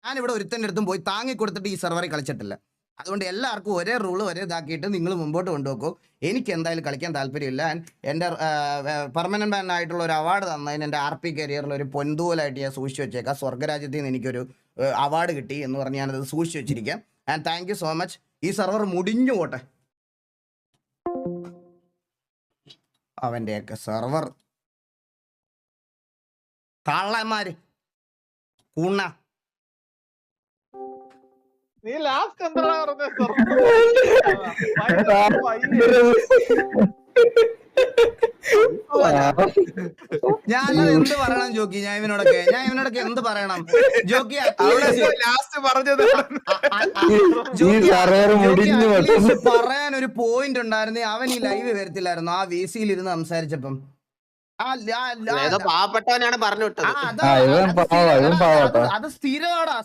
ഞാനിവിടെ ഒരുത്തൻ്റെ അടുത്തും പോയി താങ്ങി കൊടുത്തിട്ട് ഈ സെർവറിൽ കളിച്ചിട്ടില്ല. അതുകൊണ്ട് എല്ലാവർക്കും ഒരേ റൂള് ഒരേ ഇതാക്കിയിട്ട് നിങ്ങൾ മുമ്പോട്ട് കൊണ്ടുപോക്കൂ. എനിക്ക് എന്തായാലും കളിക്കാൻ താല്പര്യമില്ല. എൻ്റെ പെർമനന്റ് ബാൻ ആയിട്ടുള്ള ഒരു അവാർഡ് തന്നതിന് എൻ്റെ RP കരിയറിൽ ഒരു പൊന്തൂലായിട്ട് ഞാൻ സൂക്ഷിച്ചു വെച്ചേക്കാം. സ്വർഗ്ഗരാജ്യത്തിൽ നിന്ന് എനിക്കൊരു അവാർഡ് കിട്ടി എന്ന് പറഞ്ഞ് ഞാനത് സൂക്ഷിച്ചു വെച്ചിരിക്കാം. And thank you so much. ഈ സെർവർ മുടിഞ്ഞു പോട്ടെ. അവൻ്റെയൊക്കെ സെർവർ കള്ളന്മാര് കൂണ. നീ ലാസ്റ്റ് എന്താ ഞാനത് എന്ത് പറയണം ജോക്കി? ഞാൻ ഇവനോടൊക്കെ എന്ത് പറയണം ജോക്കി? ലാസ്റ്റ് പറഞ്ഞത് പറയാൻ ഒരു പോയിന്റ് ഉണ്ടായിരുന്നേ അവൻ ഈ ലൈവ് വരത്തില്ലായിരുന്നു. ആ VC-യിൽ ഇരുന്ന് സംസാരിച്ചപ്പം പാവപ്പെട്ടവനാണ് പറഞ്ഞു വിട്ടത്. അത് സ്ഥിരമാടാ.